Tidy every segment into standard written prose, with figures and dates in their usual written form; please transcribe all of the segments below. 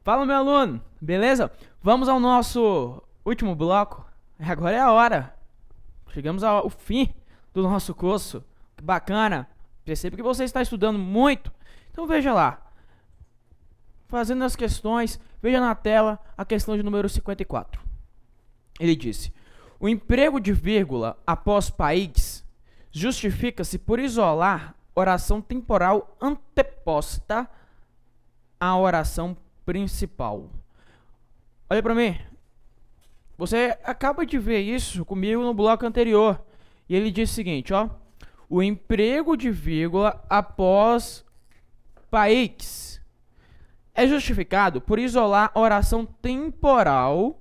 Fala, meu aluno, beleza? Vamos ao nosso último bloco. Agora é a hora. Chegamos ao fim do nosso curso. Que bacana. Percebo que você está estudando muito. Então veja lá. Fazendo as questões, veja na tela a questão de número 54. Ele disse: o emprego de vírgula após país justifica-se por isolar oração temporal anteposta à oração principal. Olha para mim. Você acaba de ver isso comigo no bloco anterior. E ele diz o seguinte, ó: o emprego de vírgula após país é justificado por isolar a oração temporal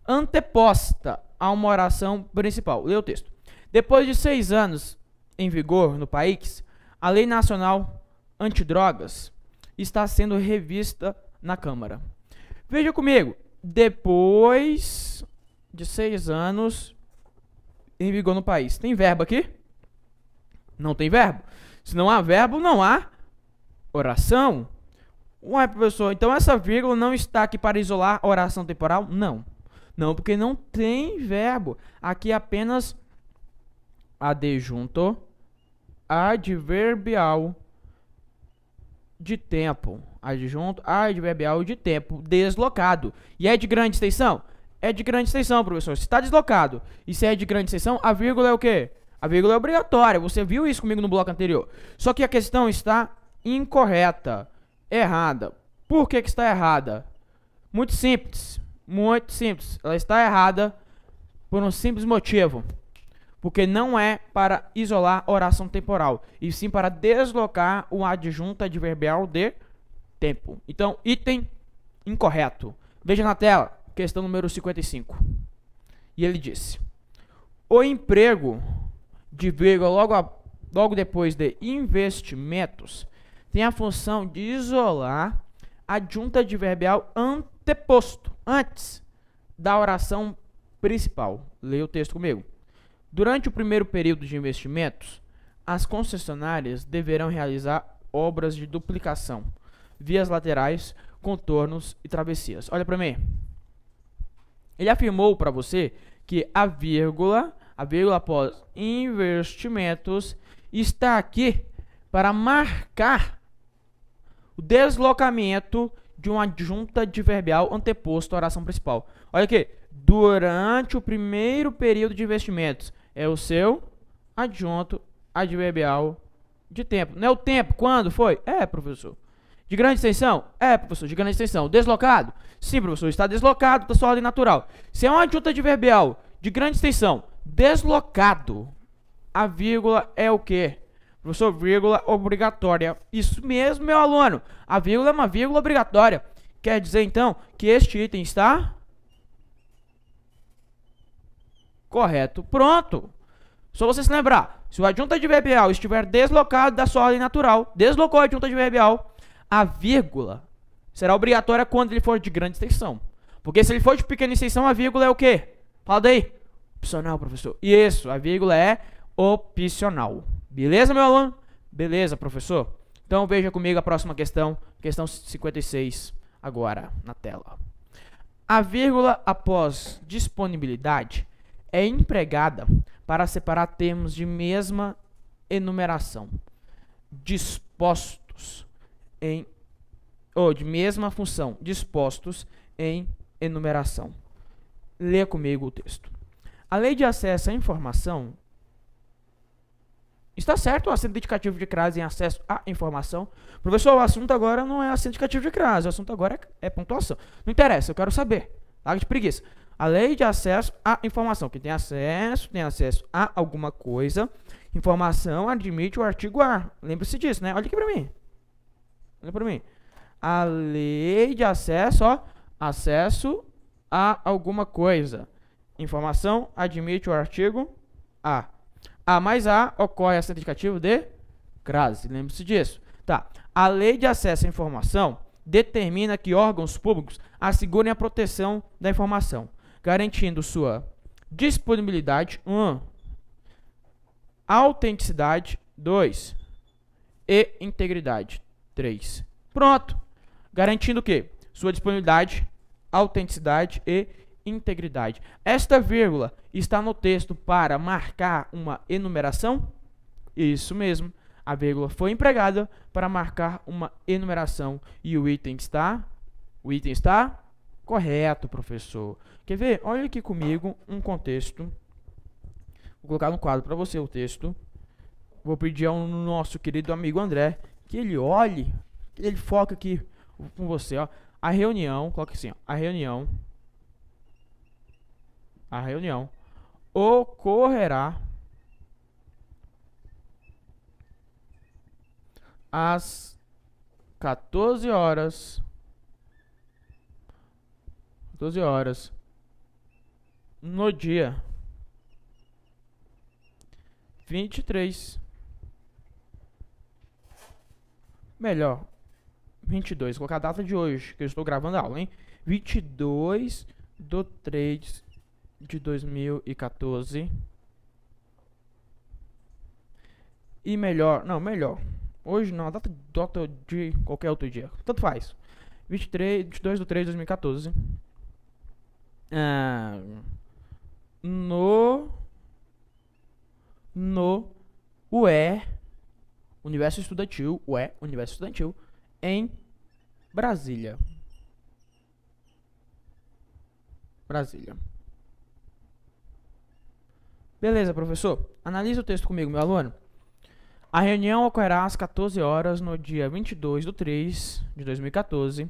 anteposta a uma oração principal. Lê o texto. Depois de 6 anos em vigor no país, a Lei Nacional Antidrogas está sendo revista na Câmara. Veja comigo. Depois de 6 anos em vigor no país. Tem verbo aqui? Não tem verbo. Se não há verbo, não há oração. Ué, professor, então essa vírgula não está aqui para isolar a oração temporal? Não. Não, porque não tem verbo. Aqui é apenas adjunto adverbial de tempo. Adjunto adverbial de tempo deslocado. E é de grande extensão? É de grande extensão, professor. Se está deslocado e se é de grande extensão, a vírgula é o quê? A vírgula é obrigatória. Você viu isso comigo no bloco anterior. Só que a questão está incorreta. Errada. Por que que está errada? Muito simples. Muito simples. Ela está errada por um simples motivo. Porque não é para isolar a oração temporal, e sim para deslocar o adjunto adverbial de tempo. Então, item incorreto. Veja na tela, questão número 55. E ele disse: o emprego de vírgula logo depois de investimentos tem a função de isolar adjunto adverbial anteposto, antes da oração principal. Leia o texto comigo. Durante o primeiro período de investimentos, as concessionárias deverão realizar obras de duplicação, vias laterais, contornos e travessias. Olha para mim. Ele afirmou para você que a vírgula após investimentos está aqui para marcar o deslocamento de um adjunto adverbial anteposto à oração principal. Olha aqui. Durante o primeiro período de investimentos. É o seu adjunto adverbial de tempo. Não é o tempo. Quando foi? É, professor. De grande extensão? É, professor. De grande extensão. Deslocado? Sim, professor. Está deslocado da sua ordem natural. Se é um adjunto adverbial de grande extensão, deslocado, a vírgula é o quê? Professor, vírgula obrigatória. Isso mesmo, meu aluno. A vírgula é uma vírgula obrigatória. Quer dizer, então, que este item está correto. Pronto. Só você se lembrar. Se o adjunto adverbial estiver deslocado da sua ordem natural, deslocou o adjunto adverbial, a vírgula será obrigatória quando ele for de grande extensão. Porque se ele for de pequena extensão, a vírgula é o quê? Fala daí. Opcional, professor. Isso, a vírgula é opcional. Beleza, meu aluno? Beleza, professor? Então veja comigo a próxima questão. Questão 56 agora na tela. A vírgula após disponibilidade é empregada para separar termos de mesma enumeração, dispostos em de mesma função, dispostos em enumeração. Leia comigo o texto. A lei de acesso à informação está certo o acento indicativo de crase em acesso à informação. Professor, o assunto agora não é acento indicativo de crase, o assunto agora é pontuação. Não interessa, eu quero saber. Larga de preguiça. A lei de acesso à informação. Quem tem acesso a alguma coisa. Informação admite o artigo A. Lembre-se disso, né? Olha aqui pra mim. Olha pra mim. A lei de acesso, ó. Acesso a alguma coisa. Informação admite o artigo A. A mais A ocorre acento indicativo de crase. Lembre-se disso. Tá. A lei de acesso à informação determina que órgãos públicos assegurem a proteção da informação, garantindo sua disponibilidade, 1, autenticidade, 2, e integridade, 3. Pronto. Garantindo o quê? sua disponibilidade, autenticidade e integridade. Esta vírgula está no texto para marcar uma enumeração? Isso mesmo. A vírgula foi empregada para marcar uma enumeração e o item está correto, professor. Quer ver? Olha aqui comigo um contexto. Vou colocar no quadro para você o texto. Vou pedir ao nosso querido amigo André que ele olhe, que ele foque aqui com você, ó. A reunião, coloca assim, ó, a reunião ocorrerá às 14 horas no dia 23, melhor, 22, vou colocar a data de hoje, que eu estou gravando a aula, hein? 22/3 de 2014. E melhor, hoje não, a data de qualquer outro dia, tanto faz. 22/3 de 2014. No UE, Universo Estudantil, em Brasília. Beleza, professor? Analise o texto comigo, meu aluno. A reunião ocorrerá às 14 horas no dia 22/3 de 2014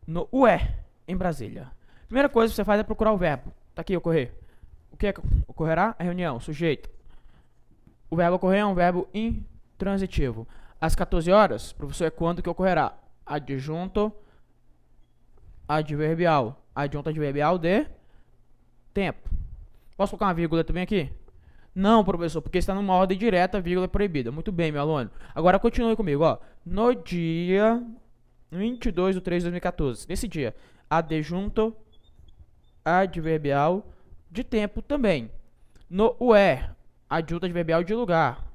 no UE, em Brasília. Primeira coisa que você faz é procurar o verbo. Tá aqui, ocorrer. O que é que ocorrerá? A reunião, sujeito. O verbo ocorrer é um verbo intransitivo. Às 14 horas, professor, é quando que ocorrerá? Adjunto adverbial. Adjunto adverbial de tempo. Posso colocar uma vírgula também aqui? Não, professor, porque está numa ordem direta, vírgula é proibida. Muito bem, meu aluno. Agora continue comigo, ó. No dia 22/3 de 2014. Nesse dia, adjunto adverbial de tempo também. No UE, adjunto adverbial de lugar.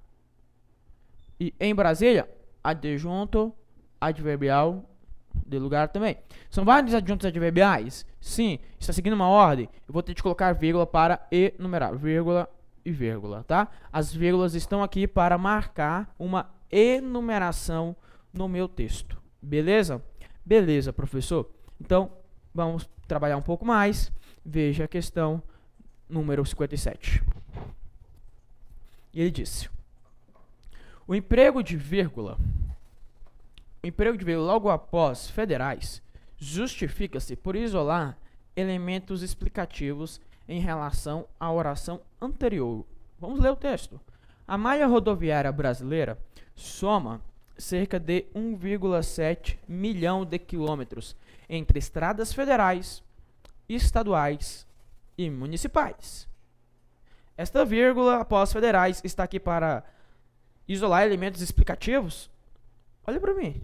E em Brasília, adjunto adverbial de lugar também. São vários adjuntos adverbiais? Sim. Está seguindo uma ordem? Eu vou ter que colocar vírgula para enumerar. Vírgula e vírgula, tá? As vírgulas estão aqui para marcar uma enumeração no meu texto. Beleza? Beleza, professor. Então, vamos trabalhar um pouco mais. Veja a questão número 57. E ele disse: o emprego de vírgula logo após federais justifica-se por isolar elementos explicativos em relação à oração anterior. Vamos ler o texto. A malha rodoviária brasileira soma cerca de 1,7 milhão de quilômetros entre estradas federais, estaduais e municipais. Esta vírgula após federais está aqui para isolar elementos explicativos? Olha para mim.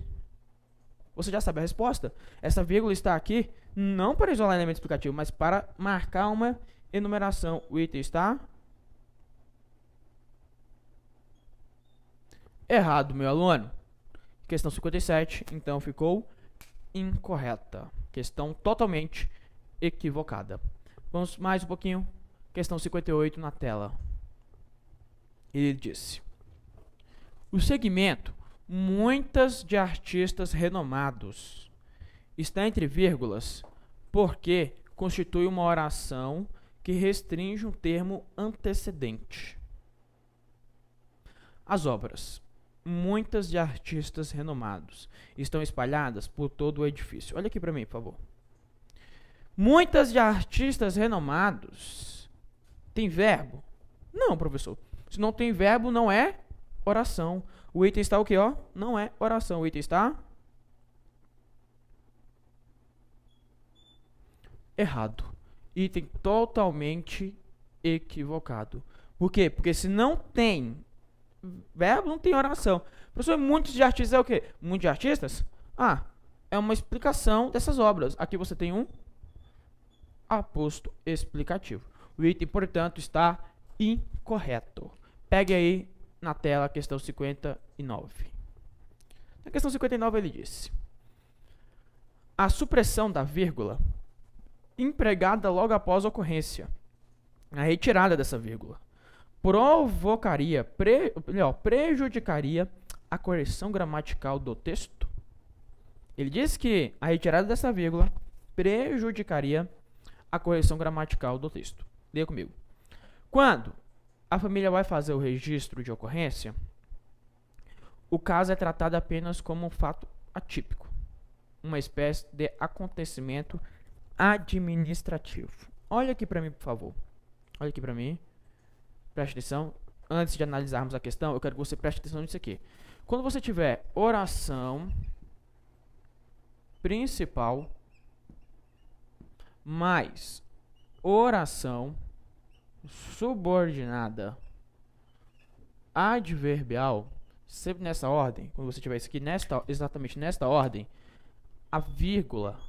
Você já sabe a resposta? Essa vírgula está aqui não para isolar elemento explicativo, mas para marcar uma enumeração. O item está errado, meu aluno. Questão 57, então, ficou incorreta. Questão totalmente equivocada. Vamos mais um pouquinho. Questão 58 na tela. Ele disse: o segmento muitas de artistas renomados está entre vírgulas porque constitui uma oração que restringe um termo antecedente. As obras muitas de artistas renomados estão espalhadas por todo o edifício. Olha aqui para mim, por favor. Muitas de artistas renomados tem verbo? Não, professor. Se não tem verbo, não é oração. O item está o quê, ó? Não é oração. O item está errado. Item totalmente equivocado. Por quê? Porque se não tem verbo, não tem oração. Professor, muitos de artistas é o quê? Muitos de artistas? Ah, é uma explicação dessas obras. Aqui você tem um aposto explicativo. O item, portanto, está incorreto. Pegue aí na tela a questão 59. Na questão 59 ele disse: a supressão da vírgula empregada logo após a ocorrência, a retirada dessa vírgula, prejudicaria a correção gramatical do texto. Ele diz que a retirada dessa vírgula prejudicaria a correção gramatical do texto. Leia comigo. Quando a família vai fazer o registro de ocorrência, o caso é tratado apenas como um fato atípico, uma espécie de acontecimento administrativo. Olha aqui para mim, por favor. Olha aqui para mim. Preste atenção. Antes de analisarmos a questão, eu quero que você preste atenção nisso aqui. Quando você tiver oração principal mais oração subordinada adverbial, sempre nessa ordem, quando você tiver isso aqui exatamente nesta ordem, a vírgula,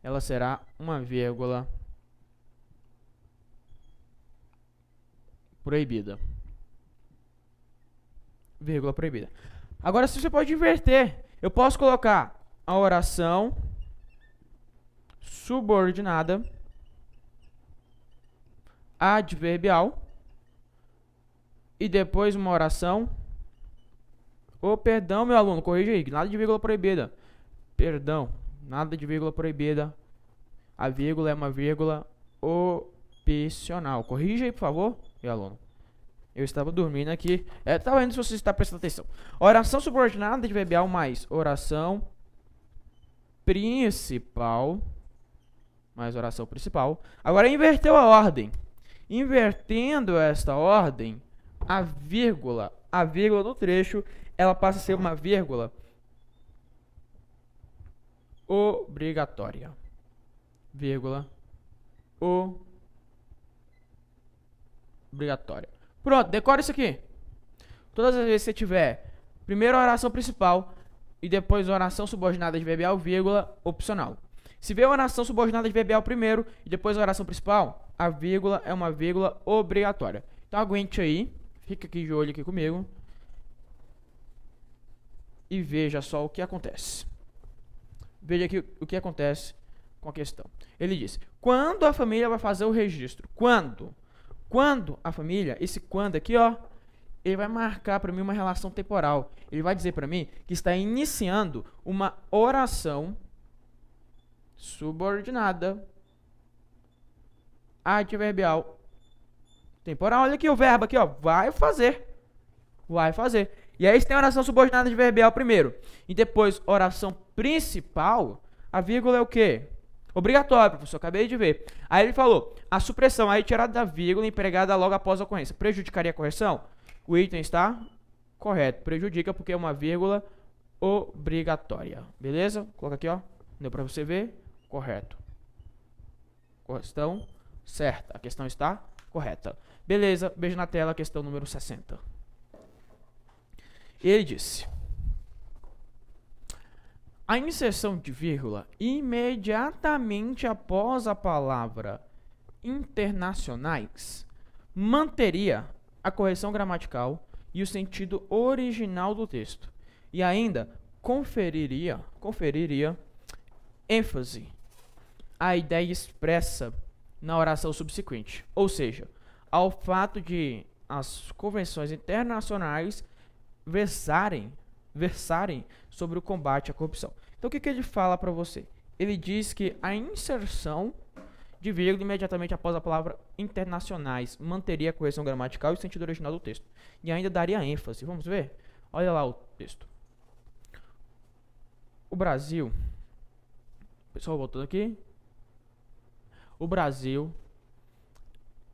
ela será uma vírgula proibida. Vírgula proibida. Agora, se você pode inverter, eu posso colocar a oração subordinada adverbial e depois uma oração. Perdão, meu aluno, corrija aí, nada de vírgula proibida. Perdão, nada de vírgula proibida. A vírgula é uma vírgula opcional. Corrija aí, por favor, meu aluno. Eu estava dormindo aqui. Tá vendo se você está prestando atenção. Oração subordinada adverbial mais oração principal. Mais oração principal. Agora inverteu a ordem. Invertendo esta ordem, a vírgula do trecho, ela passa a ser uma vírgula obrigatória. Vírgula obrigatória. Pronto, decora isso aqui. Todas as vezes que você tiver primeiro a oração principal e depois a oração subordinada adverbial, vírgula opcional. Se vier a oração subordinada adverbial primeiro e depois a oração principal, a vírgula é uma vírgula obrigatória. Então aguente aí, fica aqui de olho aqui comigo e veja só o que acontece. Veja aqui o que acontece com a questão. Ele diz: quando a família vai fazer o registro? Quando a família, esse quando aqui, ó, ele vai marcar para mim uma relação temporal. Ele vai dizer para mim que está iniciando uma oração subordinada adverbial temporal. Olha aqui o verbo aqui, ó, vai fazer. E aí você tem a oração subordinada adverbial primeiro e depois oração principal. A vírgula é o quê? Obrigatório, professor, acabei de ver. Aí ele falou, a supressão, a retirada da vírgula empregada logo após a ocorrência, prejudicaria a correção? O item está correto, prejudica porque é uma vírgula obrigatória. Beleza? Coloca aqui, ó, deu pra você ver, correto. Questão certa, a questão está correta. Beleza, beijo na tela, questão número 60. Ele disse: a inserção de vírgula imediatamente após a palavra internacionais manteria a correção gramatical e o sentido original do texto e ainda conferiria ênfase à ideia expressa na oração subsequente, ou seja, ao fato de as convenções internacionais versarem sobre o combate à corrupção. Então o que ele fala para você? Ele diz que a inserção de vírgula imediatamente após a palavra internacionais manteria a correção gramatical e o sentido original do texto e ainda daria ênfase. Vamos ver? Olha lá o texto. O Brasil, pessoal, voltando aqui. O Brasil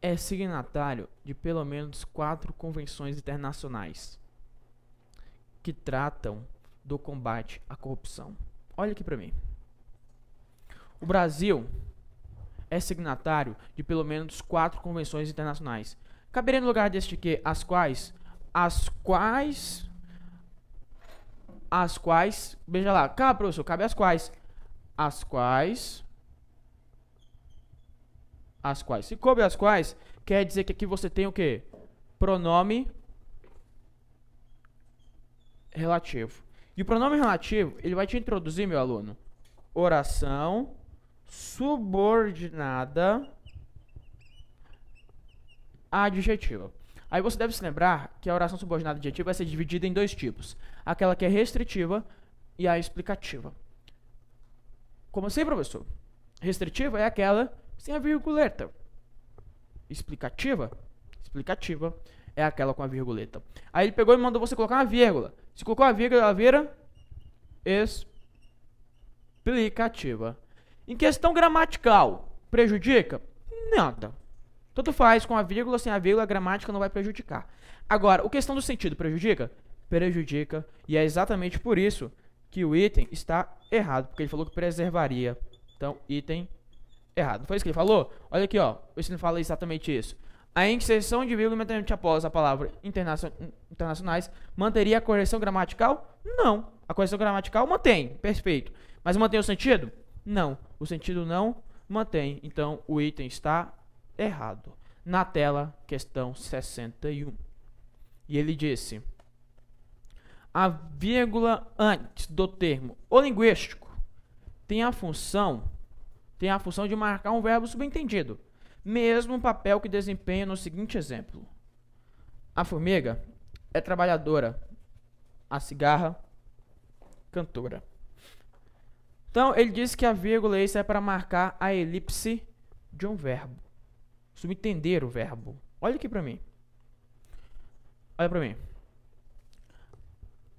é signatário de pelo menos 4 convenções internacionais que tratam do combate à corrupção. Olha aqui para mim. O Brasil é signatário de pelo menos 4 convenções internacionais. Caberia no lugar deste que as quais, veja lá, cabe, professor, cabe as quais. Se coube as quais, quer dizer que aqui você tem o quê? Pronome relativo. E o pronome relativo, ele vai te introduzir, meu aluno, oração subordinada adjetiva. Aí você deve se lembrar que a oração subordinada adjetiva vai ser dividida em dois tipos. Aquela que é restritiva e a explicativa. Como assim, professor? Restritiva é aquela sem a virguleta. Explicativa é aquela com a virguleta. Aí ele pegou e mandou você colocar uma vírgula. Se colocou a vírgula, ela vira explicativa. Em questão gramatical, prejudica? Nada. Tanto faz com a vírgula, sem a vírgula, a gramática não vai prejudicar. Agora, a questão do sentido prejudica? Prejudica. E é exatamente por isso que o item está errado. Porque ele falou que preservaria. Então, item errado. Não foi isso que ele falou? Olha aqui, ó. Esse não fala exatamente isso. A inserção de vírgula imediatamente após a palavra internacionais manteria a correção gramatical? Não. A correção gramatical mantém. Perfeito. Mas mantém o sentido? Não. O sentido não mantém. Então, o item está errado. Na tela, questão 61. E ele disse: a vírgula antes do termo o linguístico tem a função de marcar um verbo subentendido, mesmo papel que desempenha no seguinte exemplo: a formiga é trabalhadora, a cigarra, cantora. Então, ele disse que a vírgula isso é para marcar a elipse de um verbo. Subentender o verbo. Olha aqui pra mim. Olha pra mim.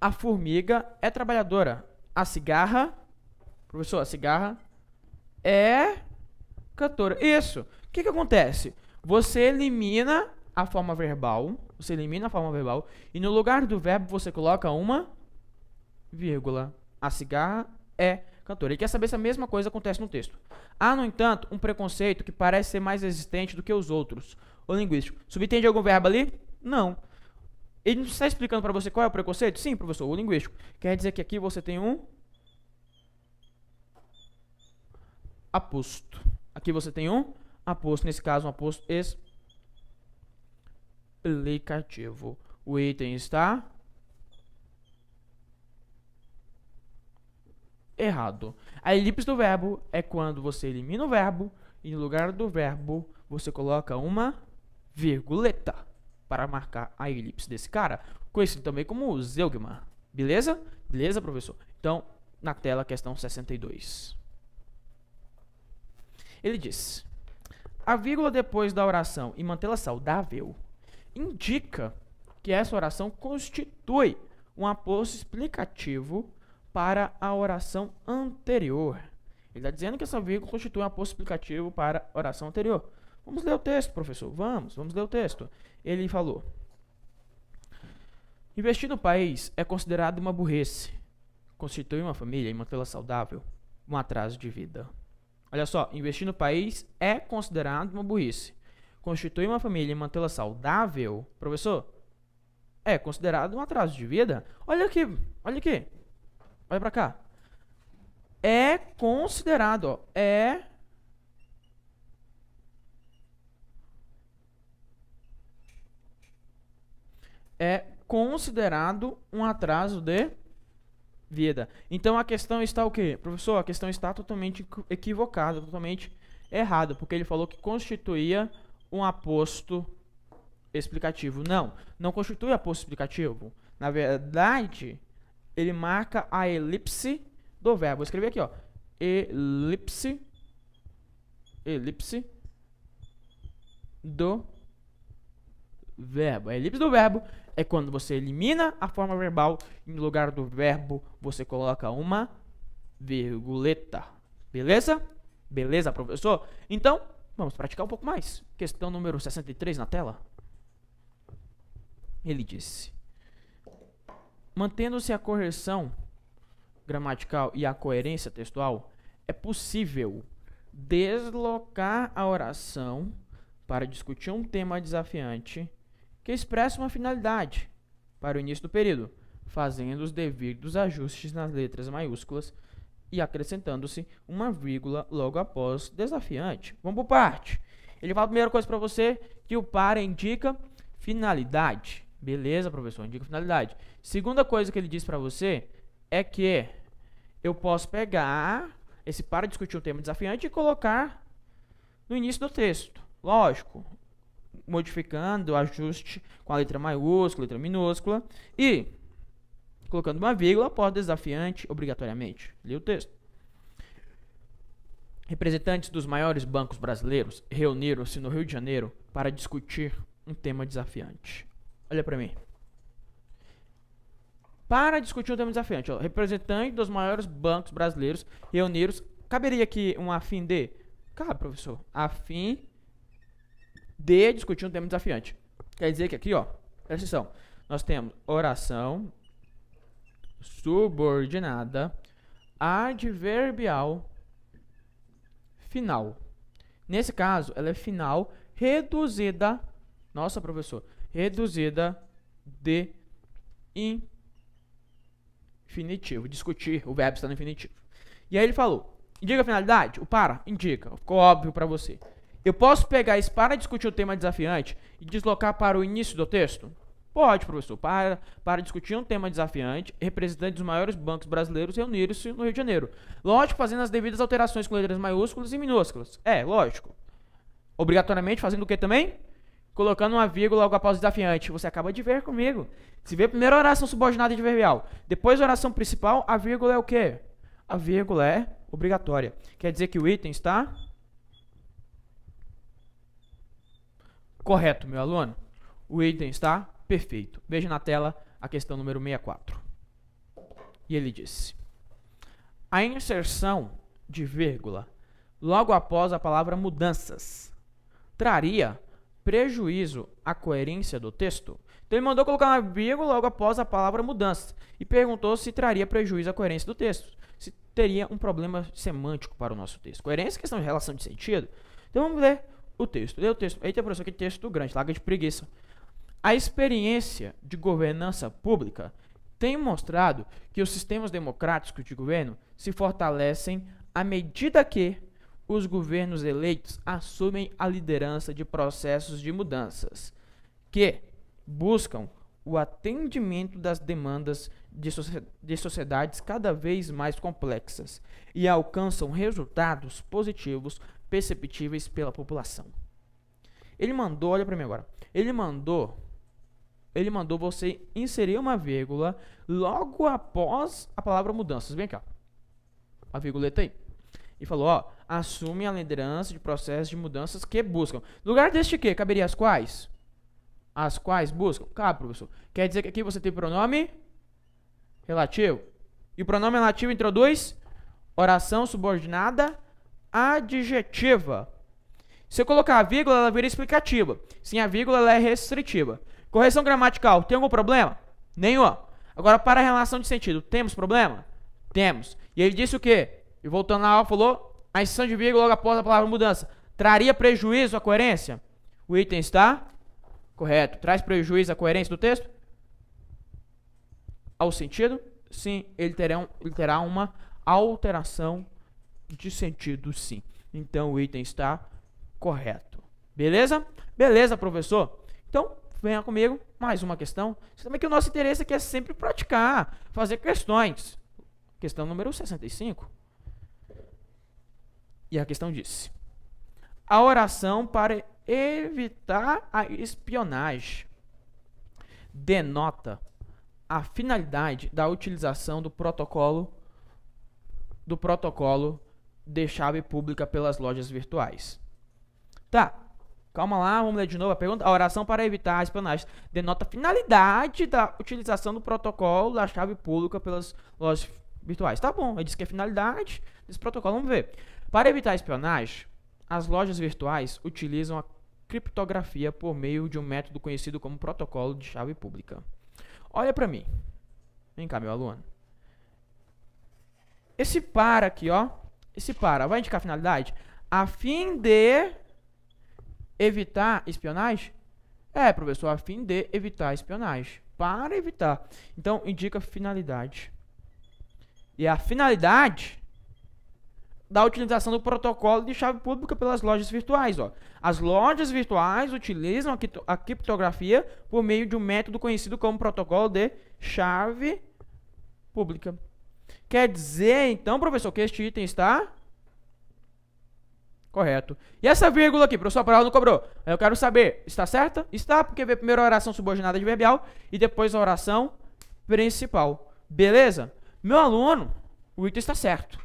A formiga é trabalhadora. A cigarra, professor, a cigarra é cantora. Isso. O que acontece? Você elimina a forma verbal. E no lugar do verbo você coloca uma vírgula. A cigarra é cantora. Ele quer saber se a mesma coisa acontece no texto. Há, no entanto, um preconceito que parece ser mais existente do que os outros. O linguístico. Subentende algum verbo ali? Não. Ele não está explicando para você qual é o preconceito? Sim, professor, o linguístico. Quer dizer que aqui você tem um aposto. Aqui você tem um aposto. Nesse caso, um aposto explicativo. O item está errado. A elipse do verbo é quando você elimina o verbo e no lugar do verbo você coloca uma virguleta para marcar a elipse desse cara, conhecido também como zeugma. Beleza? Beleza, professor? Então, na tela, questão 62. Ele diz: a vírgula depois da oração e mantê-la saudável indica que essa oração constitui um aposto explicativo para a oração anterior. Ele está dizendo que essa vírgula constitui um aposto explicativo para a oração anterior. Vamos ler o texto, professor. Vamos ler o texto. Ele falou: investir no país é considerado uma burrice. Constituir uma família e mantê-la saudável, um atraso de vida. Olha só, investir no país é considerado uma burrice. Constituir uma família e mantê-la saudável, professor, é considerado um atraso de vida. Olha aqui, olha pra cá. É considerado, ó, é considerado um atraso de vida. Então a questão está o quê? Professor, a questão está totalmente equivocada, totalmente errada, porque ele falou que constituía um aposto explicativo. Não constitui aposto explicativo. Na verdade, ele marca a elipse do verbo. Vou escrever aqui, ó. Elipse do verbo. A elipse do verbo é quando você elimina a forma verbal e no lugar do verbo você coloca uma virguleta. Beleza? Beleza, professor? Então, vamos praticar um pouco mais. Questão número 63 na tela. Ele disse: mantendo-se a correção gramatical e a coerência textual, é possível deslocar a oração para discutir um tema desafiante que expressa uma finalidade para o início do período, fazendo os devidos ajustes nas letras maiúsculas e acrescentando-se uma vírgula logo após desafiante. Vamos por parte. Ele fala a primeira coisa para você, que o para indica finalidade. Beleza, professor? Indica finalidade. Segunda coisa que ele diz para você é que eu posso pegar esse para discutir um tema desafiante e colocar no início do texto. Lógico, modificando o ajuste com a letra maiúscula, letra minúscula e colocando uma vírgula após desafiante obrigatoriamente. Li o texto. Representantes dos maiores bancos brasileiros reuniram-se no Rio de Janeiro para discutir um tema desafiante. Olha para mim. Para discutir um tema desafiante, ó, representantes dos maiores bancos brasileiros reuniram-se. Caberia aqui um a fim de? Cabe, professor. A fim de discutir um tema desafiante. Quer dizer que aqui, ó, presta atenção, nós temos oração subordinada adverbial final. Nesse caso, ela é final reduzida. Nossa, professor. Reduzida de infinitivo. Discutir, o verbo está no infinitivo. E aí ele falou, indica a finalidade? O para? Indica. Ficou óbvio para você. Eu posso pegar esse para discutir o tema desafiante e deslocar para o início do texto? Pode, professor. Para discutir um tema desafiante, representantes dos maiores bancos brasileiros reuniram-se no Rio de Janeiro. Lógico, fazendo as devidas alterações com letras maiúsculas e minúsculas. É, lógico. Obrigatoriamente fazendo o que também? Colocando uma vírgula logo após o desafiante. Você acaba de ver comigo. Se vê primeiro a oração subordinada adverbial, depois a oração principal, a vírgula é o quê? A vírgula é obrigatória. Quer dizer que o item está correto, meu aluno. O item está perfeito. Veja na tela a questão número 64. E ele disse: a inserção de vírgula logo após a palavra mudanças traria prejuízo à coerência do texto? Então ele mandou colocar uma vírgula logo após a palavra mudanças e perguntou se traria prejuízo à coerência do texto, se teria um problema semântico para o nosso texto. Coerência é questão de relação de sentido. Então vamos ler o texto. Lê o texto. Eita, professor, que texto grande, larga de preguiça. A experiência de governança pública tem mostrado que os sistemas democráticos de governo se fortalecem à medida que os governos eleitos assumem a liderança de processos de mudanças que buscam o atendimento das demandas de sociedades cada vez mais complexas e alcançam resultados positivos perceptíveis pela população. Ele mandou, olha para mim agora, ele mandou você inserir uma vírgula logo após a palavra mudanças. Vem cá, a vírguleta aí. E falou, ó, assume a liderança de processos de mudanças que buscam. No lugar deste que? Caberia as quais? As quais buscam? Cabe, professor. Quer dizer que aqui você tem pronome relativo. E o pronome relativo introduz oração subordinada adjetiva. Se eu colocar a vírgula, ela vira explicativa. Sem a vírgula, ela é restritiva. Correção gramatical, tem algum problema? Nenhum. Agora, para a relação de sentido, temos problema? Temos. E ele disse o quê? E voltando lá, falou, a inserção de vírgula logo após a palavra mudança traria prejuízo à coerência? O item está correto. Traz prejuízo à coerência do texto? Ao sentido? Sim, ele terá uma alteração de sentido, sim. Então, o item está correto. Beleza? Beleza, professor? Então, venha comigo, mais uma questão. Você sabe que o nosso interesse aqui é sempre praticar, fazer questões. Questão número 65. E a questão diz: a oração para evitar a espionagem denota a finalidade da utilização do protocolo de chave pública pelas lojas virtuais. Tá, calma lá, vamos ler de novo a pergunta. A oração para evitar a espionagem denota a finalidade da utilização do protocolo da chave pública pelas lojas virtuais. Tá bom, ele disse que é finalidade desse protocolo, vamos ver. Para evitar a espionagem, as lojas virtuais utilizam a criptografia por meio de um método conhecido como protocolo de chave pública. Olha para mim. Vem cá, meu aluno. Esse para aqui, ó. Esse para vai indicar a finalidade? A fim de evitar espionagem? É, professor, a fim de evitar espionagem. Para evitar. Então, indica finalidade. E a finalidade da utilização do protocolo de chave pública pelas lojas virtuais. Ó. As lojas virtuais utilizam a criptografia por meio de um método conhecido como protocolo de chave pública. Quer dizer, então, professor, que este item está correto. E essa vírgula aqui, professor, a prova não cobrou. Eu quero saber, está certa? Está, porque veio primeiro a oração subordinada adverbial e depois a oração principal. Beleza? Meu aluno, o item está certo.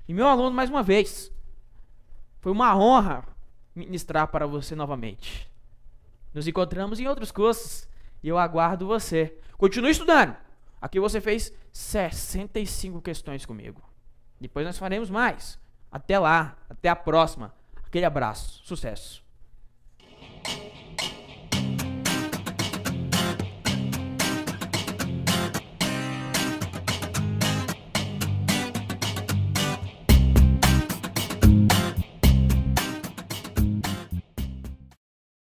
E meu aluno, mais uma vez, foi uma honra ministrar para você novamente. Nos encontramos em outros cursos e eu aguardo você. Continue estudando. Aqui você fez 65 questões comigo. Depois nós faremos mais. Até lá, até a próxima. Aquele abraço, sucesso.